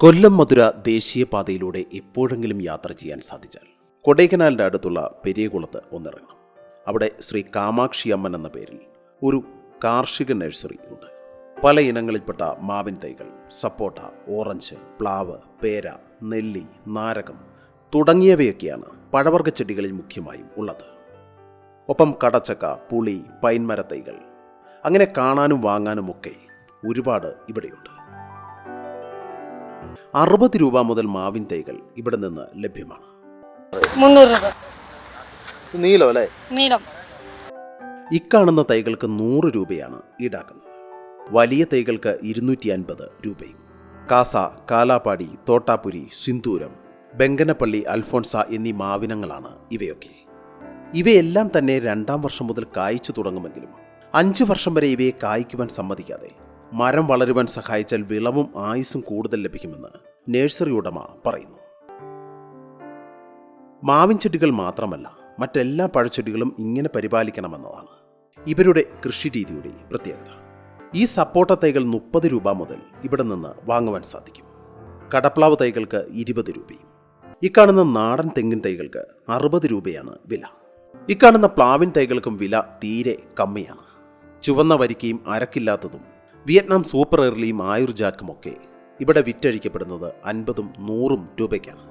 കൊല്ലം മധുര ദേശീയപാതയിലൂടെ എപ്പോഴെങ്കിലും യാത്ര ചെയ്യാൻ സാധിച്ചാൽ കൊടൈക്കനാലിൻ്റെ അടുത്തുള്ള പെരിയകുളത്ത് ഒന്നിറങ്ങണം. അവിടെ ശ്രീ കാമാക്ഷി അമ്മൻ എന്ന പേരിൽ ഒരു കാർഷിക നഴ്സറി ഉണ്ട്. പല ഇനങ്ങളിൽപ്പെട്ട മാവിൻ തൈകൾ, സപ്പോട്ട, ഓറഞ്ച്, പ്ലാവ്, പേര, നെല്ലി, നാരകം തുടങ്ങിയവയൊക്കെയാണ് പഴവർഗ്ഗ ചെടികളിൽ മുഖ്യമായും ഉള്ളത്. ഒപ്പം കടച്ചക്ക, പുളി, പൈൻമര തൈകൾ, അങ്ങനെ കാണാനും വാങ്ങാനുമൊക്കെ ഒരുപാട് ഇവിടെയുണ്ട്. 60 രൂപ മുതൽ മാവിൻ തൈകൾ ഇവിടെ നിന്ന് ലഭ്യമാണ്. 300 രൂപ. നീലം അല്ലേ? നീലം. ഇക്കാണുന്ന തൈകൾക്ക് 100 രൂപയാണ് ഈടാക്കുന്നത്. വലിയ തൈകൾക്ക് 250 രൂപയും. കാസ, കാലാപ്പാടി, തോട്ടാപുരി, സിന്ദൂരം, ബെങ്കനപ്പള്ളി, അൽഫോൺസ എന്നീ മാവിനങ്ങളാണ് ഇവയൊക്കെ. ഇവയെല്ലാം തന്നെ 2ാം വർഷം മുതൽ കായ്ച്ചു തുടങ്ങുമെങ്കിലും 5 വർഷം വരെ ഇവയെ കായ്ക്കുവാൻ സമ്മതിക്കാതെ മരം വളരുവാൻ സഹായിച്ചാൽ വിളവും ആയുസ്സും കൂടുതൽ ലഭിക്കുമെന്ന് നഴ്സറി ഉടമ പറയുന്നു. മാവിൻ ചെടികൾ മാത്രമല്ല, മറ്റെല്ലാ പഴച്ചെടികളും ഇങ്ങനെ പരിപാലിക്കണമെന്നതാണ് ഇവരുടെ കൃഷി രീതിയുടെ പ്രത്യേകത. ഈ സപ്പോട്ട തൈകൾ 30 രൂപ മുതൽ ഇവിടെ നിന്ന് വാങ്ങുവാൻ സാധിക്കും. കടപ്ലാവ് തൈകൾക്ക് 20 രൂപയും. ഇക്കാണുന്ന നാടൻ തെങ്ങിൻ തൈകൾക്ക് 60 രൂപയാണ് വില. ഇക്കാണുന്ന പ്ലാവിൻ തൈകൾക്കും വില തീരെ കമ്മിയാണ്. ചുവന്ന വരിക്കയും അരക്കില്ലാത്തതും വിയറ്റ്നാം സൂപ്പർ എർലിയും ആയുർജാക്കുമൊക്കെ ഇവിടെ വിറ്റഴിക്കപ്പെടുന്നത് 50-100 രൂപയ്ക്കാണ്.